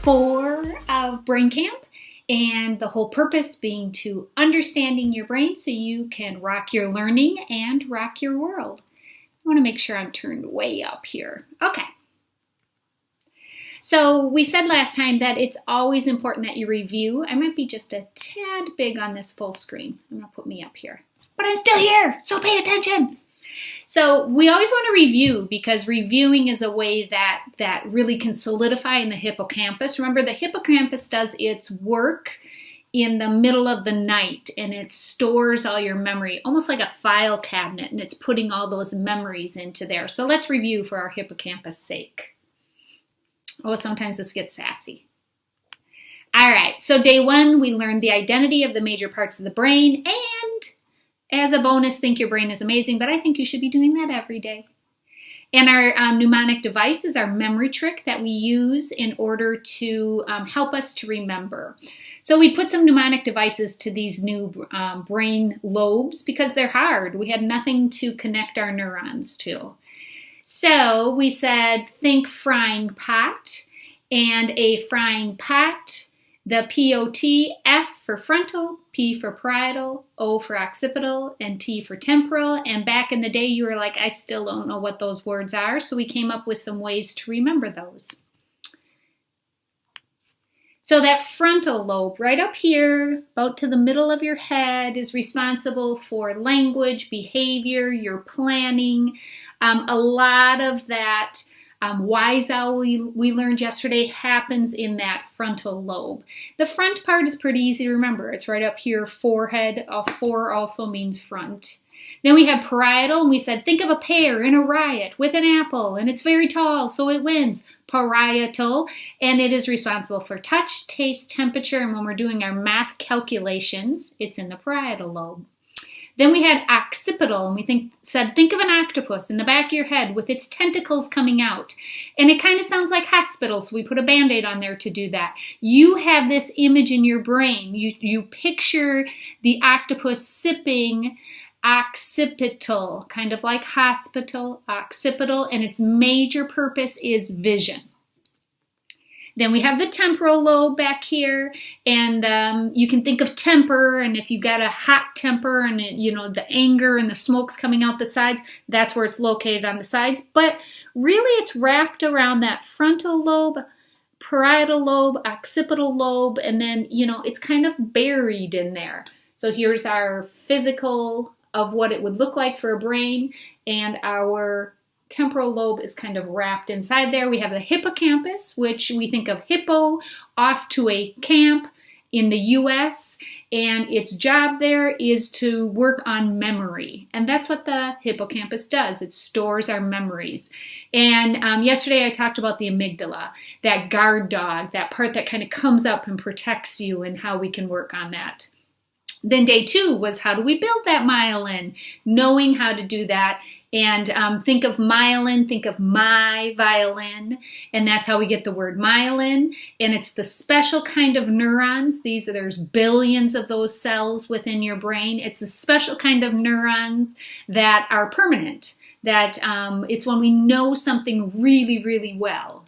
4 of Brain Camp, and the whole purpose being to understanding your brain so you can rock your learning and rock your world. I want to make sure I'm turned way up here. Okay. So we said last time that it's always important that you review. I might be just a tad big on this full screen. I'm going to put me up here. But I'm still here, so pay attention. So we always want to review because reviewing is a way that really can solidify in the hippocampus. Remember, the hippocampus does its work in the middle of the night, and it stores all your memory, almost like a file cabinet, and it's putting all those memories into there. So let's review for our hippocampus sake. Oh, sometimes this gets sassy. All right, so day 1, we learned the identity of the major parts of the brain, and as a bonus, think your brain is amazing, but I think you should be doing that every day. And our mnemonic device is our memory trick that we use in order to help us to remember. So we put some mnemonic devices to these new brain lobes because they're hard. We had nothing to connect our neurons to. So we said, think frying pot, and a frying pot, the P-O-T, F for frontal, P for parietal, O for occipital, and T for temporal. And back in the day, you were like, I still don't know what those words are. So we came up with some ways to remember those. So that frontal lobe right up here, about to the middle of your head, is responsible for language, behavior, your planning. A lot of that wise owl we learned yesterday happens in that frontal lobe. The front part is pretty easy to remember. It's right up here, forehead. 4 also means front. Then we have parietal, and we said, think of a pear in a riot with an apple, and it's very tall, so it wins. Parietal, and it is responsible for touch, taste, temperature, and when we're doing our math calculations, it's in the parietal lobe. Then we had occipital, and we said, think of an octopus in the back of your head with its tentacles coming out. And it kind of sounds like hospital, so we put a Band-Aid on there to do that. You have this image in your brain. You picture the octopus sipping occipital, kind of like hospital, occipital, and its major purpose is vision. Then we have the temporal lobe back here, and you can think of temper, and if you've got a hot temper and the anger and the smoke's coming out the sides, that's where it's located on the sides. But really it's wrapped around that frontal lobe, parietal lobe, occipital lobe, and then, it's kind of buried in there. So here's our physical of what it would look like for a brain, and our temporal lobe is kind of wrapped inside there. We have the hippocampus, which we think of hippo, off to a camp in the US, and its job there is to work on memory. And that's what the hippocampus does. It stores our memories. And yesterday I talked about the amygdala, that guard dog, that part that kind of comes up and protects you, and how we can work on that. Then day 2 was, how do we build that myelin? Knowing how to do that. And think of myelin, think of my violin, and that's how we get the word myelin. And it's the special kind of neurons. There's billions of those cells within your brain. It's a special kind of neurons that are permanent. That it's when we know something really, really well.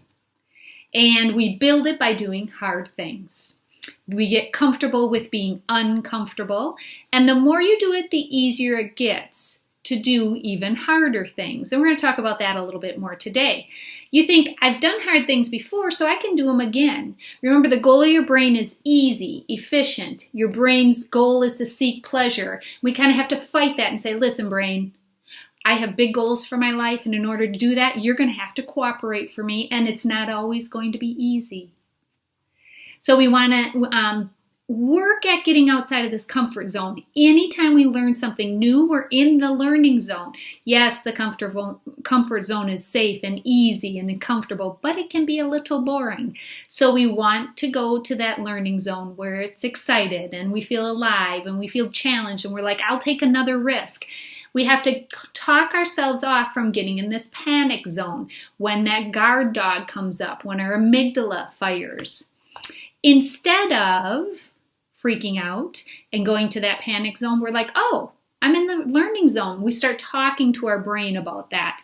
And we build it by doing hard things. We get comfortable with being uncomfortable, and the more you do it, the easier it gets to do even harder things. And we're going to talk about that a little bit more today. You think, I've done hard things before, so I can do them again. Remember, the goal of your brain is easy, efficient. Your brain's goal is to seek pleasure. We kind of have to fight that and say, listen, brain, I have big goals for my life, and in order to do that, you're going to have to cooperate for me, and it's not always going to be easy. So we want to work at getting outside of this comfort zone. Anytime we learn something new, we're in the learning zone. Yes, the comfort zone is safe and easy and comfortable, but it can be a little boring. So we want to go to that learning zone where it's excited and we feel alive and we feel challenged and we're like, I'll take another risk. We have to talk ourselves off from getting in this panic zone when that guard dog comes up, when our amygdala fires. Instead of freaking out and going to that panic zone, we're like, oh, I'm in the learning zone. We start talking to our brain about that.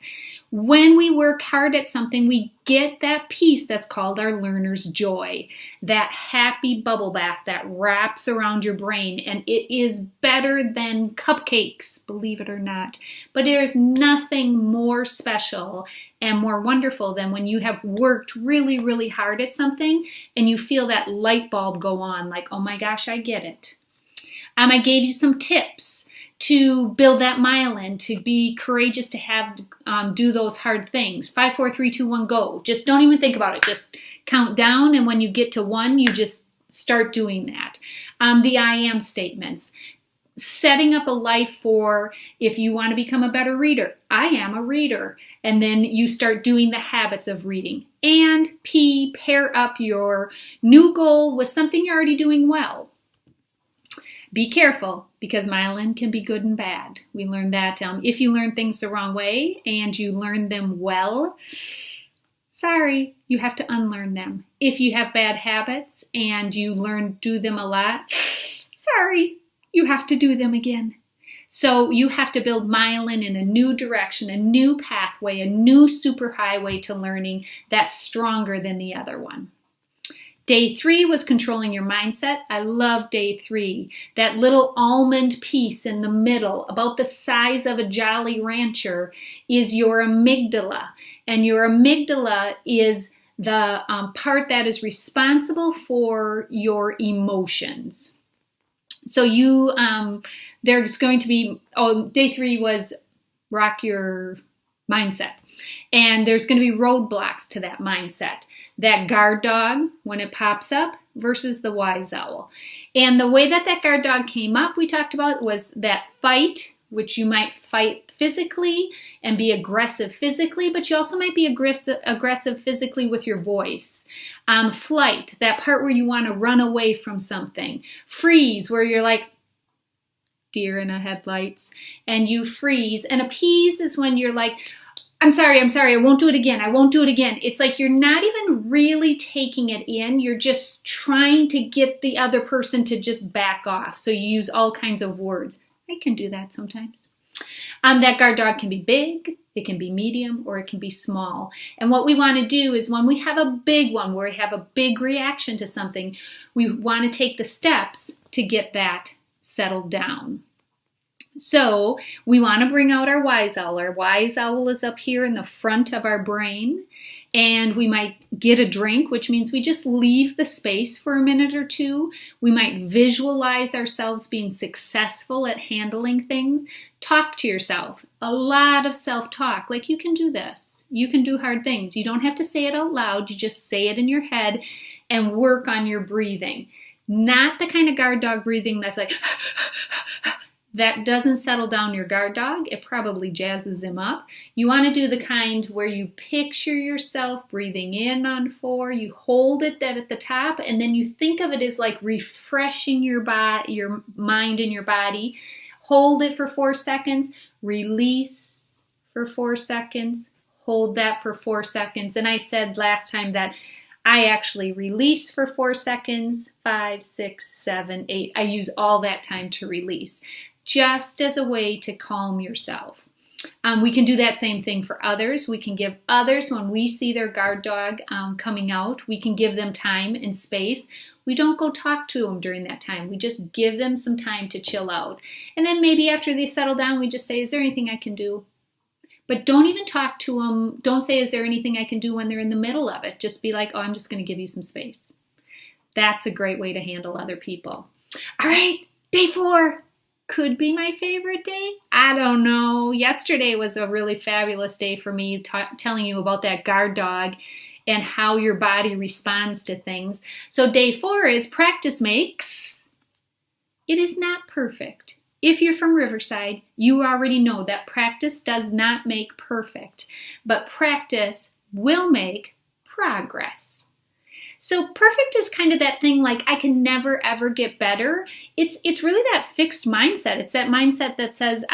When we work hard at something, we get that piece that's called our learner's joy, that happy bubble bath that wraps around your brain, and it is better than cupcakes, believe it or not. But there's nothing more special and more wonderful than when you have worked really, really hard at something and you feel that light bulb go on, like, oh my gosh, I get it. I gave you some tips to build that myelin, to be courageous, to have do those hard things. 5, 4, 3, 2, 1, go. Just don't even think about it. Just count down, and when you get to 1, you just start doing that. The I am statements. Setting up a life for if you want to become a better reader. I am a reader. And then you start doing the habits of reading. And P, pair up your new goal with something you're already doing well. Be careful, because myelin can be good and bad. We learned that if you learn things the wrong way and you learn them well, sorry, you have to unlearn them. If you have bad habits and you do them a lot, sorry, you have to do them again. So you have to build myelin in a new direction, a new pathway, a new superhighway to learning that's stronger than the other one. Day 3 was controlling your mindset. I love day 3. That little almond piece in the middle, about the size of a Jolly Rancher, is your amygdala. And your amygdala is the part that is responsible for your emotions. So there's going to be, day 3 was rock your mindset. And there's going to be roadblocks to that mindset. That guard dog, when it pops up, versus the wise owl. And the way that guard dog came up, we talked about, was that fight, which you might fight physically and be aggressive physically, but you also might be aggressive physically with your voice. Flight, that part where you want to run away from something. Freeze, where you're like deer in the headlights and you freeze. And appease is when you're like, I'm sorry, I won't do it again. It's like you're not even really taking it in. You're just trying to get the other person to just back off. So you use all kinds of words. I can do that sometimes. That guard dog can be big, it can be medium, or it can be small. And what we want to do is when we have a big one, where we have a big reaction to something, we want to take the steps to get that settled down. So we want to bring out our wise owl. Our wise owl is up here in the front of our brain, and we might get a drink, which means we just leave the space for a minute or two. We might visualize ourselves being successful at handling things. Talk to yourself. A lot of self-talk, like you can do this. You can do hard things. You don't have to say it out loud. You just say it in your head and work on your breathing. Not the kind of guard dog breathing that's like... That doesn't settle down your guard dog. It probably jazzes him up. You want to do the kind where you picture yourself breathing in on 4. You hold it at the top, and then you think of it as like refreshing your mind and your body. Hold it for 4 seconds. Release for 4 seconds. Hold that for 4 seconds. And I said last time that I actually release for 4 seconds, 5, 6, 7, 8. I use all that time to release, just as a way to calm yourself. We can do that same thing for others. We can give others, when we see their guard dog coming out, we can give them time and space. We don't go talk to them during that time. We just give them some time to chill out. And then maybe after they settle down, we just say, is there anything I can do? But don't even talk to them. Don't say, is there anything I can do, when they're in the middle of it. Just be like, oh, I'm just going to give you some space. That's a great way to handle other people. All right, day 4. Could be my favorite day. I don't know. Yesterday was a really fabulous day for me, telling you about that guard dog and how your body responds to things. So day 4 is practice makes. It is not perfect. If you're from Riverside, you already know that practice does not make perfect, but practice will make progress. So perfect is kind of that thing like I can never ever get better. It's really that fixed mindset. It's that mindset that says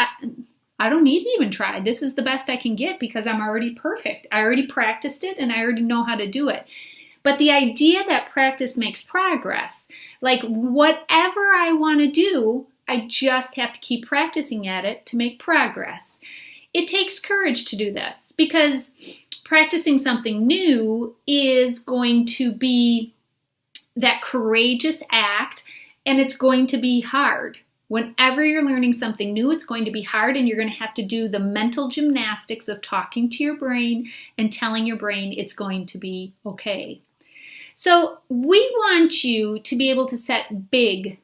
I don't need to even try. This is the best I can get because I'm already perfect. I already practiced it and I already know how to do it. But the idea that practice makes progress, like whatever I want to do, I just have to keep practicing at it to make progress. It takes courage to do this because practicing something new is going to be that courageous act, and it's going to be hard. Whenever you're learning something new, it's going to be hard, and you're going to have to do the mental gymnastics of talking to your brain and telling your brain it's going to be okay. So we want you to be able to set big,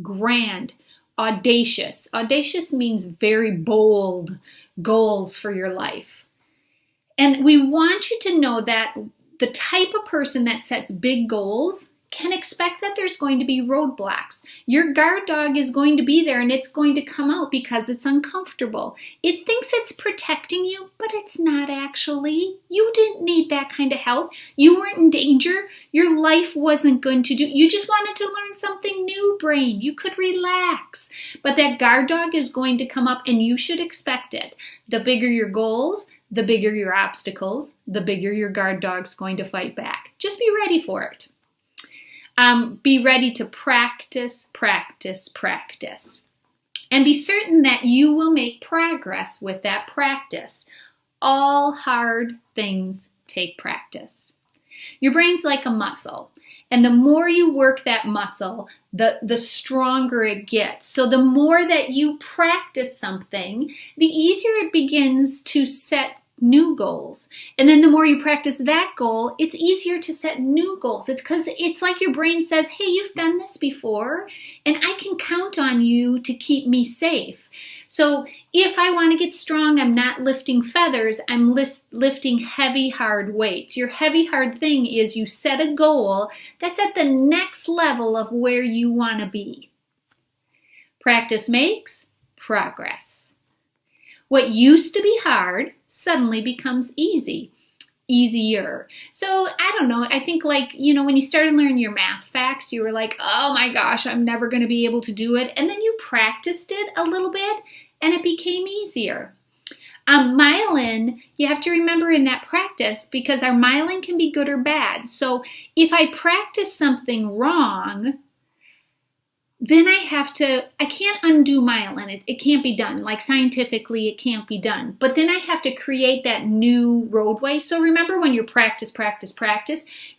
grand, audacious. Audacious means very bold goals for your life. And we want you to know that the type of person that sets big goals can expect that there's going to be roadblocks. Your guard dog is going to be there and it's going to come out because it's uncomfortable. It thinks it's protecting you, but it's not actually. You didn't need that kind of help. You weren't in danger. Your life wasn't going to do. You just wanted to learn something new, brain. You could relax. But that guard dog is going to come up and you should expect it. The bigger your goals, the bigger your obstacles, the bigger your guard dog's going to fight back. Just be ready for it. Be ready to practice, practice, practice. And be certain that you will make progress with that practice. All hard things take practice. Your brain's like a muscle. And the more you work that muscle, the stronger it gets. So the more that you practice something, the easier it begins to set new goals. And then the more you practice that goal, it's easier to set new goals. It's because it's like your brain says, hey, you've done this before, and I can count on you to keep me safe. So if I want to get strong, I'm not lifting feathers, I'm lifting heavy, hard weights. Your heavy, hard thing is you set a goal that's at the next level of where you want to be. Practice makes progress. What used to be hard suddenly becomes easier. So I don't know, I think when you started learning your math facts, you were like, oh my gosh, I'm never going to be able to do it. And then you practiced it a little bit and it became easier. Myelin, you have to remember in that practice, because our myelin can be good or bad. So if I practice something wrong, then I can't undo myelin. It can't be done. Like scientifically, it can't be done. But then I have to create that new roadway. So remember, when you practice,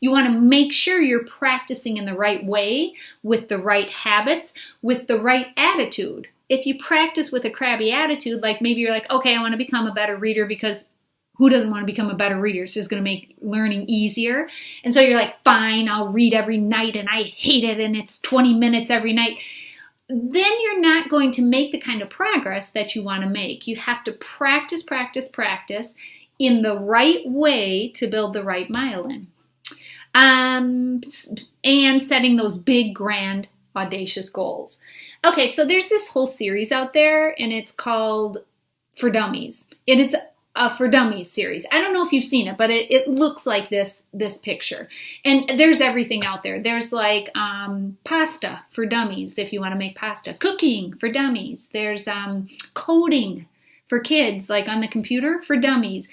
you want to make sure you're practicing in the right way, with the right habits, with the right attitude. If you practice with a crabby attitude, like maybe you're like, okay, I want to become a better reader because who doesn't want to become a better reader? It's just going to make learning easier. And so you're like, fine, I'll read every night and I hate it and it's 20 minutes every night. Then you're not going to make the kind of progress that you want to make. You have to practice in the right way to build the right myelin. And setting those big, grand, audacious goals. Okay, so there's this whole series out there and it's called For Dummies. It is For Dummies series. I don't know if you've seen it, but it looks like this picture. And there's everything out there. There's like pasta for dummies if you want to make pasta. Cooking for dummies. There's coding for kids, like on the computer, for dummies.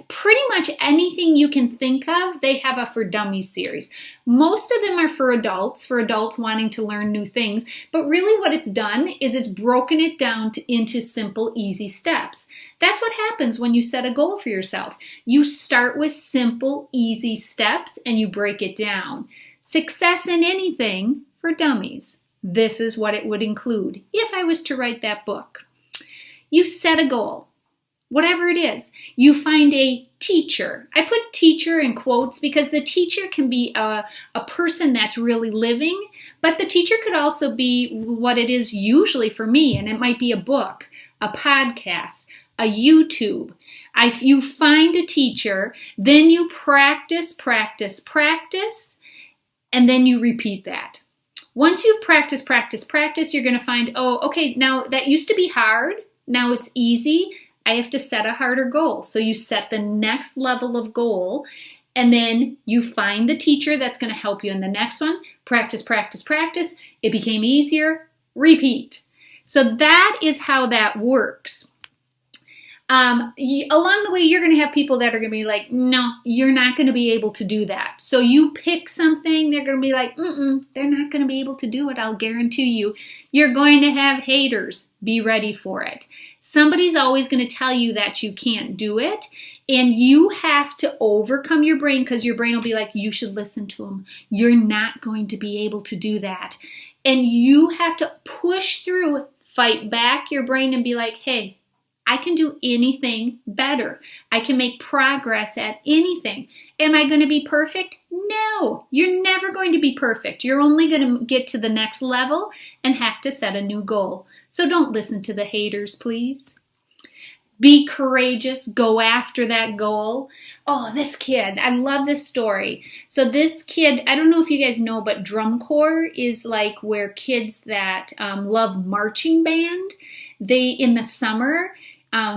Pretty much anything you can think of, they have a For Dummies series. Most of them are for adults wanting to learn new things. But really what it's done is it's broken it down into simple, easy steps. That's what happens when you set a goal for yourself. You start with simple, easy steps and you break it down. Success in anything for dummies. This is what it would include if I was to write that book. You set a goal. Whatever it is, you find a teacher. I put teacher in quotes because the teacher can be a person that's really living, but the teacher could also be what it is usually for me, and it might be a book, a podcast, a YouTube. You find a teacher, then you practice, and then you repeat that. Once you've practiced, you're going to find, oh, okay, now that used to be hard, now it's easy. I have to set a harder goal. So you set the next level of goal, and then you find the teacher that's going to help you in the next one. Practice. It became easier. Repeat. So that is how that works. Along the way, you're going to have people that are going to be like, no, you're not going to be able to do that. So you pick something, they're going to be like, they're not going to be able to do it. I'll guarantee you. You're going to have haters. Be ready for it. Somebody's always going to tell you that you can't do it. And you have to overcome your brain, because your brain will be like, you should listen to them. You're not going to be able to do that. And you have to push through, fight back your brain and be like, hey, I can do anything better. I can make progress at anything. Am I going to be perfect? No, you're never going to be perfect. You're only going to get to the next level and have to set a new goal. So don't listen to the haters, please. Be courageous. Go after that goal. Oh, this kid, I love this story. So this kid, I don't know if you guys know, but drum corps is like where kids that love marching band, in the summer,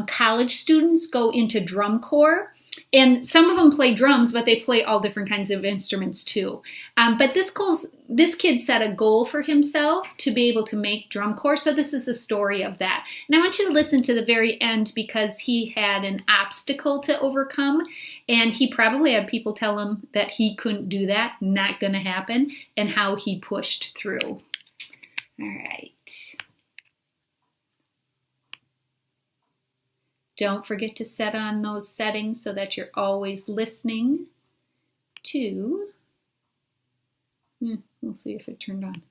college students go into drum corps, and some of them play drums, but they play all different kinds of instruments too. But this kid set a goal for himself to be able to make drum corps. So this is a story of that. And I want you to listen to the very end, because he had an obstacle to overcome, and he probably had people tell him that he couldn't do that, not going to happen, and how he pushed through. All right. Don't forget to set on those settings so that you're always listening to. We'll see if it turned on.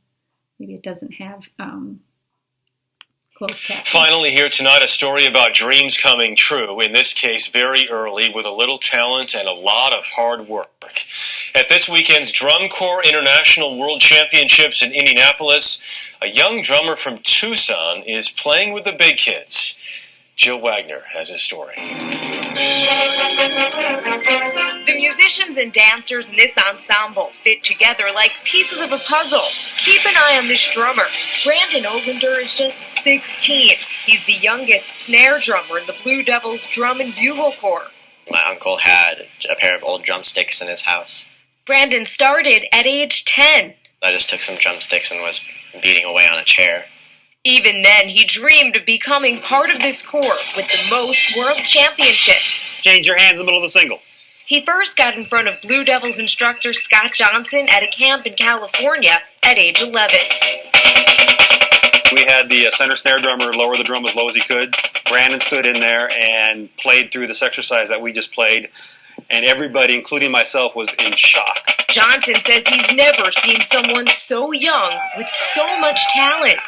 Maybe it doesn't have closed caption. Finally here tonight, a story about dreams coming true, in this case very early, with a little talent and a lot of hard work. At this weekend's Drum Corps International World Championships in Indianapolis, a young drummer from Tucson is playing with the big kids. Jill Wagner has his story. The musicians and dancers in this ensemble fit together like pieces of a puzzle. Keep an eye on this drummer. Brandon Oglander is just 16. He's the youngest snare drummer in the Blue Devils Drum and Bugle Corps. My uncle had a pair of old drumsticks in his house. Brandon started at age 10. I just took some drumsticks and was beating away on a chair. Even then, he dreamed of becoming part of this corps with the most world championships. Change your hands in the middle of the single. He first got in front of Blue Devils instructor Scott Johnson at a camp in California at age 11. We had the center snare drummer lower the drum as low as he could. Brandon stood in there and played through this exercise that we just played, and everybody, including myself, was in shock. Johnson says he's never seen someone so young with so much talent.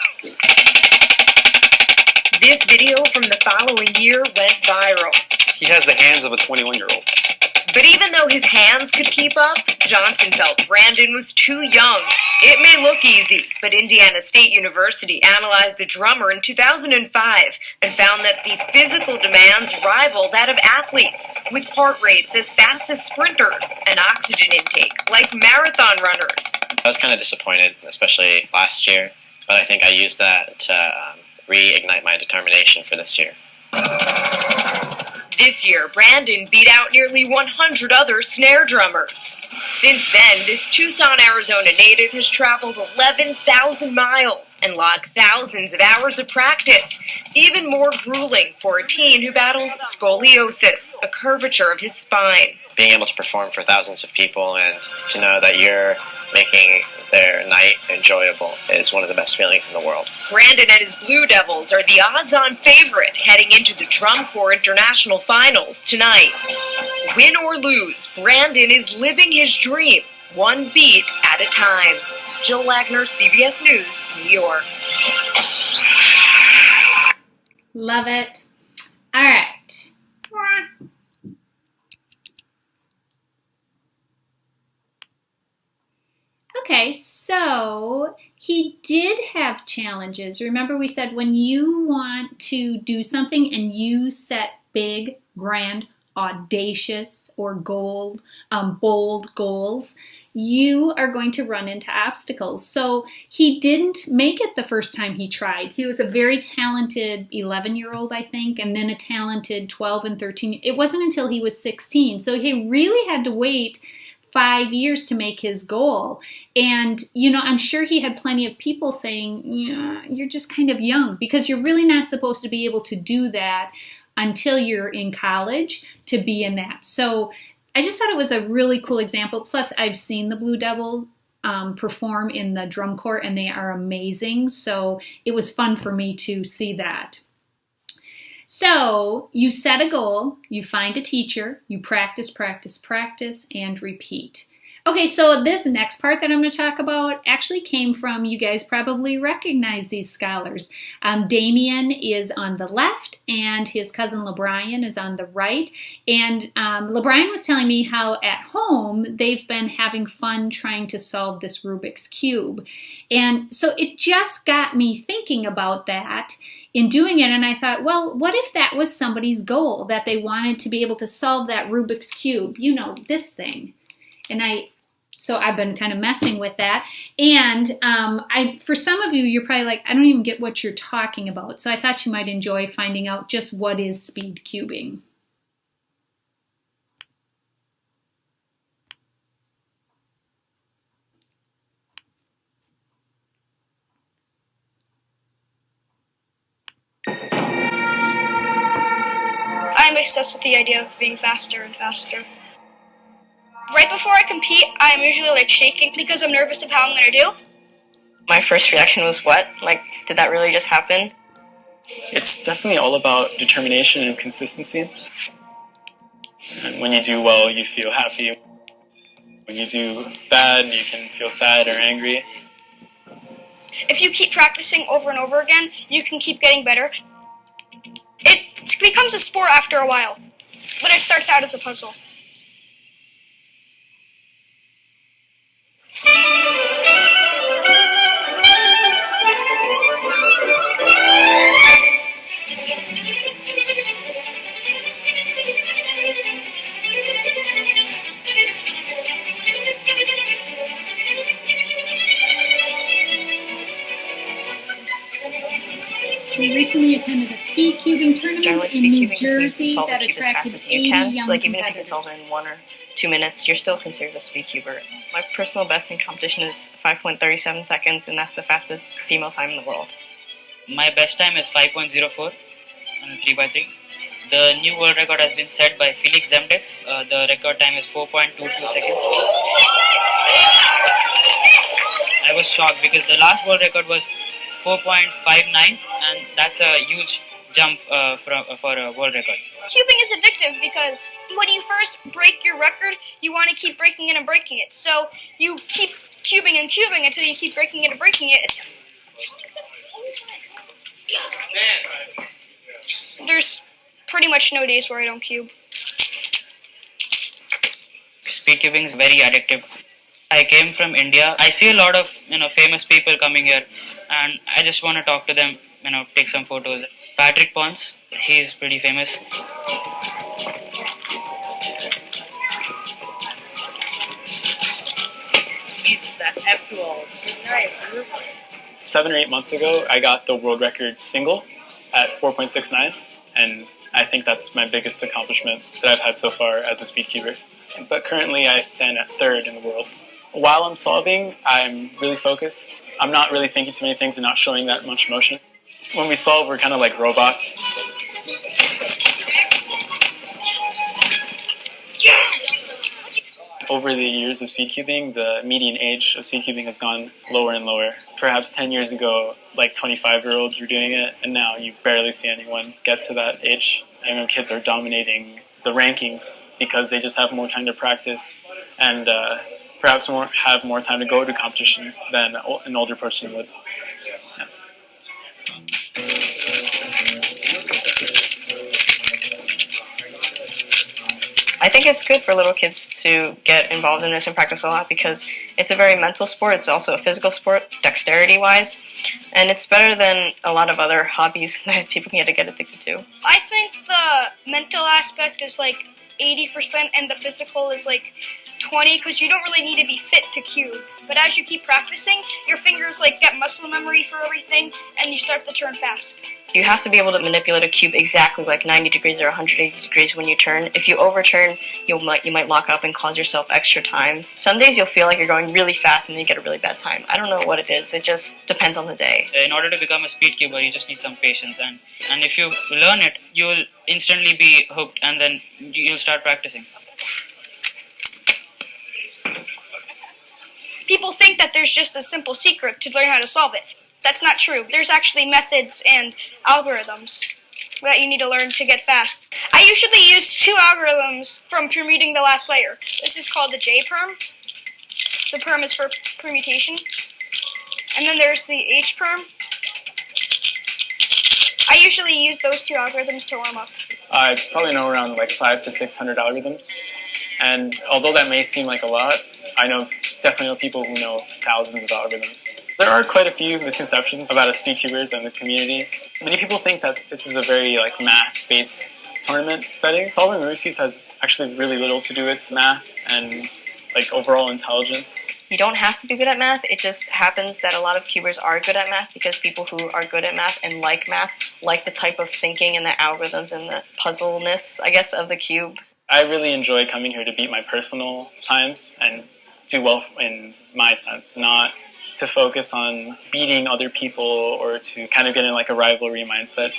This video from the following year went viral. He has the hands of a 21-year-old. But even though his hands could keep up, Johnson felt Brandon was too young. It may look easy, but Indiana State University analyzed a drummer in 2005 and found that the physical demands rival that of athletes, with heart rates as fast as sprinters and oxygen intake like marathon runners. I was kind of disappointed, especially last year, but I think I used that to reignite my determination for this year. This year, Brandon beat out nearly 100 other snare drummers. Since then, this Tucson, Arizona native has traveled 11,000 miles and logged thousands of hours of practice, even more grueling for a teen who battles scoliosis, a curvature of his spine. Being able to perform for thousands of people and to know that you're making their night enjoyable is one of the best feelings in the world. Brandon and his Blue Devils are the odds-on favorite heading into the Drum Corps International Finals tonight. Win or lose, Brandon is living his dream, one beat at a time. Jill Wagner, CBS News, New York. Love it. All right. Okay, so he did have challenges. Remember we said when you want to do something and you set big, grand, audacious, or bold goals, you are going to run into obstacles. So he didn't make it the first time he tried. He was a very talented 11-year-old, I think, and then a talented 12 and 13. It wasn't until he was 16. So he really had to wait 5 years to make his goal. And, you know, I'm sure he had plenty of people saying, yeah, you're just kind of young, because you're really not supposed to be able to do that until you're in college to be in that. So I just thought it was a really cool example. Plus, I've seen the Blue Devils perform in the drum corps, and they are amazing. So it was fun for me to see that. So you set a goal, you find a teacher, you practice, practice, practice, and repeat. Okay, so this next part that I'm going to talk about actually came from, you guys probably recognize these scholars. Damien is on the left and his cousin LeBrian is on the right. And LeBrian was telling me how at home they've been having fun trying to solve this Rubik's Cube. And so it just got me thinking about that in doing it, and I thought, well, what if that was somebody's goal, that they wanted to be able to solve that Rubik's Cube, you know, this thing. And so I've been kind of messing with that. And for some of you, you're probably like, I don't even get what you're talking about. So I thought you might enjoy finding out just what is speed cubing. I'm obsessed with the idea of being faster and faster. Right before I compete, I'm usually like shaking because I'm nervous of how I'm going to do. My first reaction was, what? Like, did that really just happen? It's definitely all about determination and consistency. And when you do well, you feel happy. When you do bad, you can feel sad or angry. If you keep practicing over and over again, you can keep getting better. It becomes a sport after a while, but it starts out as a puzzle. We recently attended a speed cubing tournament in New Jersey that attracted 80 young like, even if you can solve competitors. it in 1 or 2 minutes, you're still considered a speed cuber. My personal best in competition is 5.37 seconds, and that's the fastest female time in the world. My best time is 5.04 on a 3x3. The new world record has been set by Felix Zemdex. The record time is 4.22 seconds. I was shocked because the last world record was 4.59, and that's a huge jump for a world record. Cubing is addictive because when you first break your record, you want to keep breaking it and breaking it. So you keep cubing and cubing until you keep breaking it and breaking it. There's pretty much no days where I don't cube. Speedcubing is very addictive. I came from India. I see a lot of famous people coming here, and I just want to talk to them, take some photos. Patrick Pons, he's pretty famous. That F2 nice. 7 or 8 months ago, I got the world record single at 4.69, and I think that's my biggest accomplishment that I've had so far as a speedcuber. But currently I stand at 3rd in the world. While I'm solving, I'm really focused. I'm not really thinking too many things and not showing that much emotion. When we solve, we're kind of like robots. Yes! Over the years of speedcubing, the median age of speedcubing has gone lower and lower. Perhaps 10 years ago, like 25-year-olds were doing it, and now you barely see anyone get to that age. I mean, kids are dominating the rankings because they just have more time to practice and perhaps have more time to go to competitions than an older person would. Yeah. I think it's good for little kids to get involved in this and practice a lot because it's a very mental sport. It's also a physical sport, dexterity-wise, and it's better than a lot of other hobbies that people can get addicted to. I think the mental aspect is like 80% and the physical is like 20 because you don't really need to be fit to cube. But as you keep practicing, your fingers like get muscle memory for everything, and you start to turn fast. You have to be able to manipulate a cube exactly like 90 degrees or 180 degrees when you turn. If you overturn, you might lock up and cause yourself extra time. Some days you'll feel like you're going really fast and then you get a really bad time. I don't know what it is. It just depends on the day. In order to become a speed cuber, you just need some patience, and if you learn it, you'll instantly be hooked, and then you'll start practicing. People think that there's just a simple secret to learn how to solve it. That's not true. There's actually methods and algorithms that you need to learn to get fast. I usually use 2 algorithms from permuting the last layer. This is called the J-perm. The perm is for permutation. And then there's the H-perm. I usually use those 2 algorithms to warm up. I probably know around like 500 to 600 algorithms. And although that may seem like a lot, I definitely know people who know thousands of algorithms. There are quite a few misconceptions about us speedcubers and the community. Many people think that this is a very math-based tournament setting. Solving Rubiks Cubes has actually really little to do with math and overall intelligence. You don't have to be good at math. It just happens that a lot of cubers are good at math because people who are good at math like the type of thinking and the algorithms and the puzzleness, I guess, of the cube. I really enjoy coming here to beat my personal times and do well in my sense, not to focus on beating other people or to kind of get in a rivalry mindset.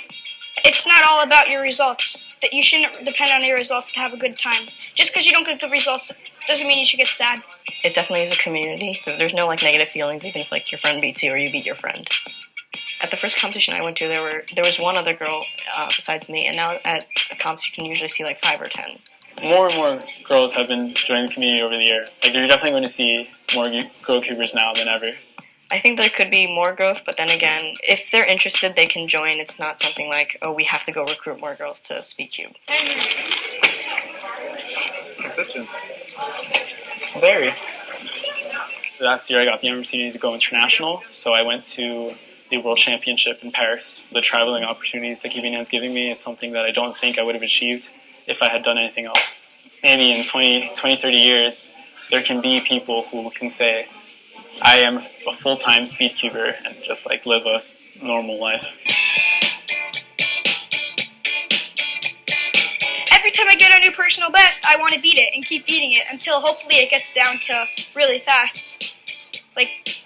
It's not all about your results. That you shouldn't depend on your results to have a good time. Just because you don't get good results doesn't mean you should get sad. It definitely is a community, so there's no negative feelings even if your friend beats you or you beat your friend. At the first competition I went to, there was one other girl besides me, and now at comps you can usually see 5 or 10. More and more girls have been joining the community over the year. You're definitely going to see more girl cubers now than ever. I think there could be more growth, but then again, if they're interested, they can join. It's not something like, oh, we have to go recruit more girls to Speedcube. Consistent. Very. Last year I got the opportunity to go international, so I went to the World Championship in Paris. The traveling opportunities that Keeping has given me is something that I don't think I would have achieved if I had done anything else. Maybe in 20, 30 years, there can be people who can say, I am a full-time speedcuber and just live a normal life. Every time I get a new personal best, I want to beat it and keep beating it until hopefully it gets down to really fast.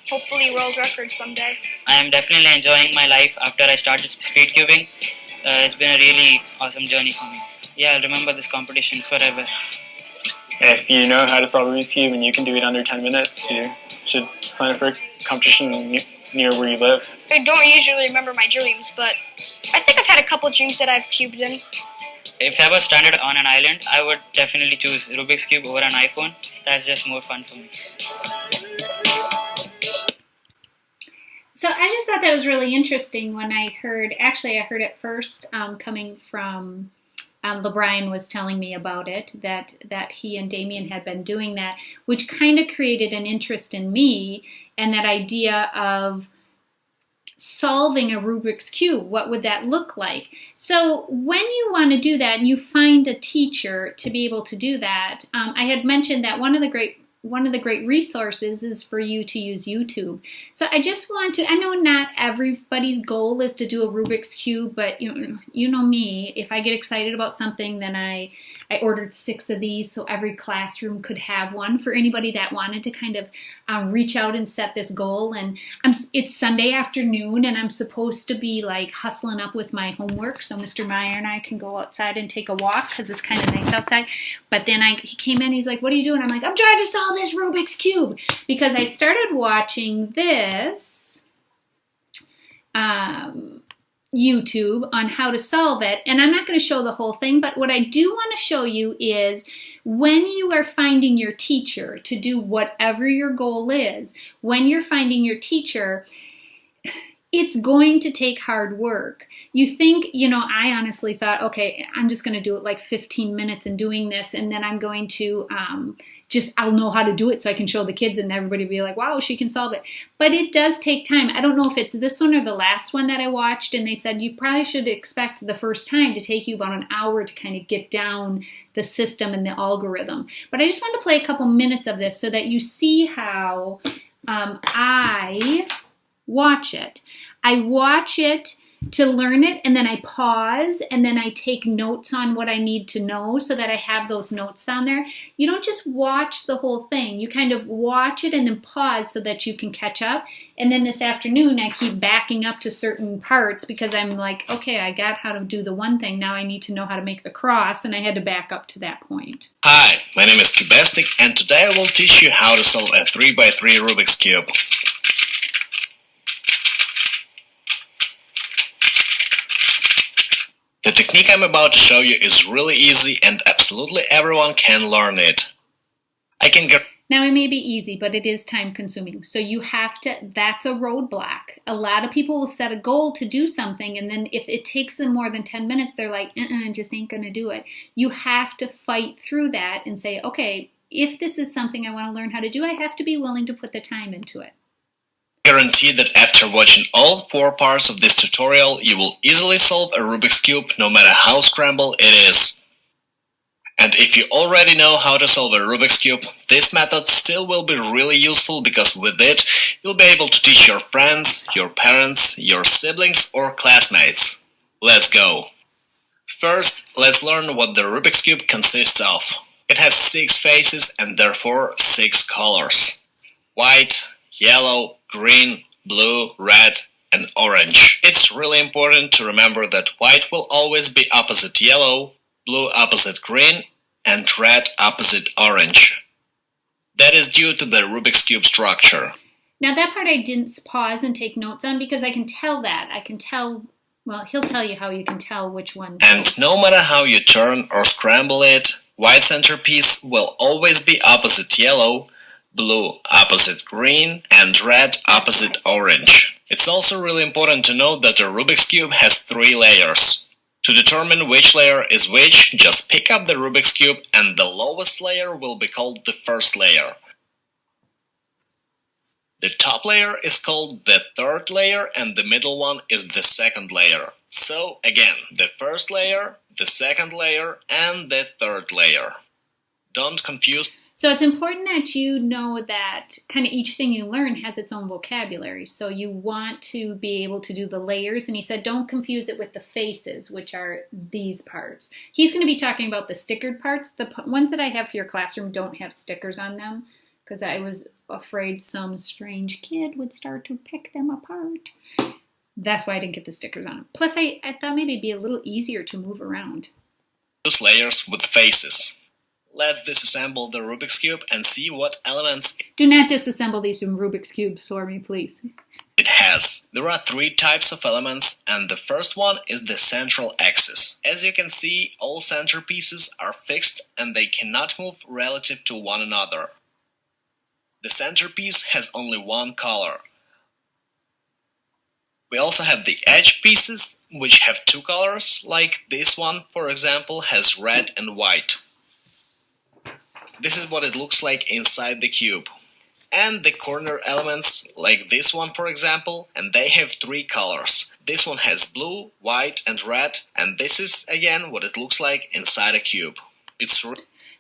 Hopefully world record someday. I am definitely enjoying my life after I started speedcubing. It's been a really awesome journey for me. Yeah, I'll remember this competition forever. If you know how to solve a Rubiks Cube and you can do it under 10 minutes, you should sign up for a competition near where you live. I don't usually remember my dreams, but I think I've had a couple dreams that I've cubed in. If I was stranded on an island, I would definitely choose Rubiks Cube over an iPhone. That's just more fun for me. So I just thought that was really interesting when I heard it first coming from LeBrian was telling me about it, that he and Damien had been doing that, which kind of created an interest in me and that idea of solving a Rubriks Cube. What would that look like? So when you want to do that and you find a teacher to be able to do that, I had mentioned that one of the great resources is for you to use YouTube. So I just want to, I know not everybody's goal is to do a Rubriks Cube, but you know me, if I get excited about something, then I ordered 6 of these so every classroom could have one for anybody that wanted to kind of reach out and set this goal. And it's Sunday afternoon and I'm supposed to be hustling up with my homework so Mr. Meyer and I can go outside and take a walk because it's kind of nice outside. But then he came in, he's like, what are you doing? I'm like, I'm trying to solve this Rubiks Cube because I started watching this YouTube on how to solve it, and I'm not going to show the whole thing, but what I do want to show you is when you are finding your teacher to do whatever your goal is, when you're finding your teacher, it's going to take hard work. You think, I honestly thought, okay, I'm just going to do it 15 minutes in doing this, and then I'm going to I'll know how to do it so I can show the kids and everybody will be like, wow, she can solve it. But it does take time. I don't know if it's this one or the last one that I watched, and they said you probably should expect the first time to take you about an hour to kind of get down the system and the algorithm. But I just wanted to play a couple minutes of this so that you see how I watch it. I watch it to learn it, and then I pause, and then I take notes on what I need to know so that I have those notes down there. You don't just watch the whole thing. You kind of watch it and then pause so that you can catch up. And then this afternoon, I keep backing up to certain parts because I'm like, okay, I got how to do the one thing. Now I need to know how to make the cross, and I had to back up to that point. Hi, my name is Cubestic, and today I will teach you how to solve a 3x3 Rubik's Cube. The technique I'm about to show you is really easy and absolutely everyone can learn it. Now it may be easy, but it is time consuming. So you have to, that's a roadblock. A lot of people will set a goal to do something, and then if it takes them more than 10 minutes, they're like, just ain't gonna do it. You have to fight through that and say, okay, if this is something I wanna learn how to do, I have to be willing to put the time into it. Guarantee that after watching all 4 parts of this tutorial, you will easily solve a Rubik's Cube no matter how scrambled it is. And if you already know how to solve a Rubik's Cube, this method still will be really useful because with it, you'll be able to teach your friends, your parents, your siblings or classmates. Let's go! First, let's learn what the Rubik's Cube consists of. It has 6 faces and therefore 6 colors. White, yellow, green, blue, red, and orange. It's really important to remember that white will always be opposite yellow, blue opposite green, and red opposite orange. That is due to the Rubik's Cube structure. Now that part I didn't pause and take notes on because I can tell that. I can tell, well, he'll tell you how you can tell which one. And no matter how you turn or scramble it, white centerpiece will always be opposite yellow, blue opposite green, and red opposite orange. It's also really important to note that the Rubik's Cube has 3 layers. To determine which layer is which, just pick up the Rubik's Cube and the lowest layer will be called the first layer. The top layer is called the third layer and the middle one is the second layer. So again, the first layer, the second layer, and the third layer. Don't confuse. So it's important that you know that kind of each thing you learn has its own vocabulary. So you want to be able to do the layers. And he said don't confuse it with the faces, which are these parts. He's going to be talking about the stickered parts. The ones that I have for your classroom don't have stickers on them because I was afraid some strange kid would start to pick them apart. That's why I didn't get the stickers on them. Plus, I thought maybe it'd be a little easier to move around. Those layers with faces. Let's disassemble the Rubik's Cube and see what elements. Do not disassemble these from Rubik's Cubes for me, please. It has. There are 3 types of elements, and the first one is the central axis. As you can see, all centerpieces are fixed and they cannot move relative to one another. The centerpiece has only one color. We also have the edge pieces, which have 2 colors, like this one, for example, has red and white. This is what it looks like inside the cube. And the corner elements, like this one for example, and they have 3 colors. This one has blue, white and red, and this is again what it looks like inside a cube.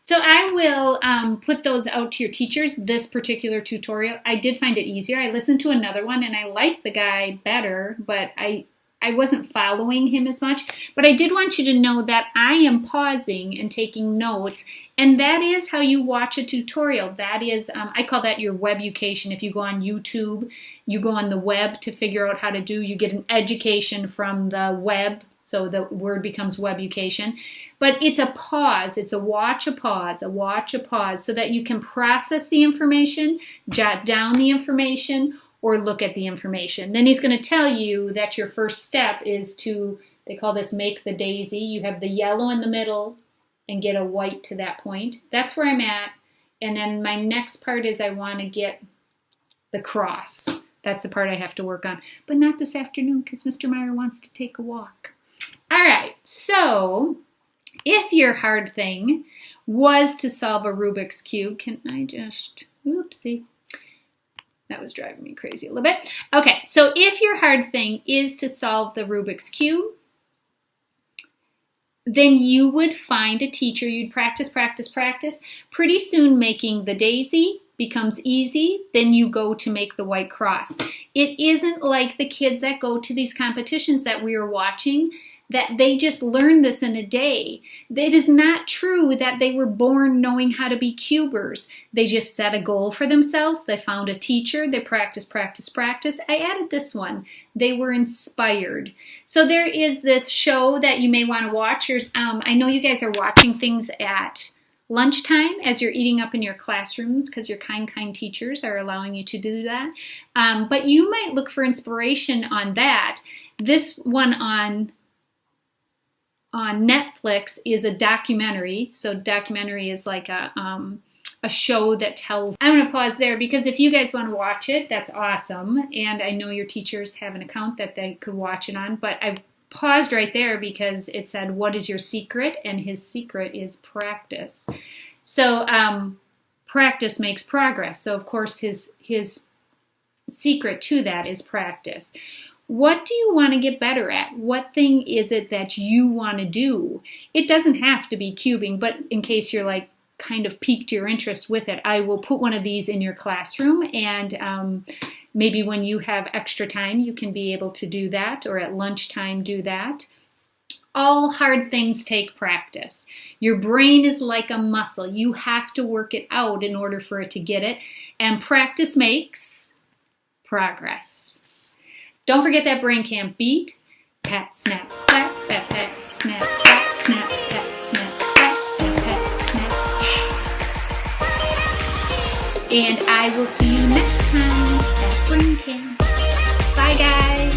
So I will put those out to your teachers, this particular tutorial. I did find it easier. I listened to another one and I liked the guy better, but I wasn't following him as much. But I did want you to know that I am pausing and taking notes, and that is how you watch a tutorial. That is, I call that your webucation. If you go on YouTube, you go on the web to figure out how to do, you get an education from the web, so the word becomes webucation. But it's a pause, it's a watch, a pause, so that you can process the information, jot down the information, or look at the information. Then he's going to tell you that your first step is to, they call this make the daisy. You have the yellow in the middle and get a white to that point. That's where I'm at. And then my next part is I want to get the cross. That's the part I have to work on. But not this afternoon because Mr. Meyer wants to take a walk. All right, so if your hard thing was to solve a Rubik's Cube, can I just, oopsie. That was driving me crazy a little bit. Okay, so if your hard thing is to solve the Rubik's Cube, then you would find a teacher. You'd practice, practice, practice. Pretty soon making the daisy, becomes easy, then you go to make the white cross. It isn't like the kids that go to these competitions that we are watching, that they just learned this in a day. It is not true that they were born knowing how to be cubers. They just set a goal for themselves. They found a teacher. They practice. I added this one. They were inspired. So there is this show that you may want to watch. I know you guys are watching things at lunchtime as you're eating up in your classrooms because your kind teachers are allowing you to do that. But you might look for inspiration on that. This one on Netflix is a documentary. So documentary is like a show that tells. I'm going to pause there because if you guys want to watch it, that's awesome. And I know your teachers have an account that they could watch it on. But I paused right there because it said, what is your secret? And his secret is practice. So practice makes progress. So of course his secret to that is practice. What do you want to get better at? What thing is it that you want to do? It doesn't have to be cubing, but in case you're like kind of piqued your interest with it, I will put one of these in your classroom, and maybe when you have extra time, you can be able to do that, or at lunchtime do that. All hard things take practice. Your brain is like a muscle. You have to work it out in order for it to get it, and practice makes progress. Don't forget that brain camp beat. Pat, snap, pat, pat, pat, snap, pat, snap, pat, snap, pat, pat, snap. And I will see you next time at brain camp. Bye, guys.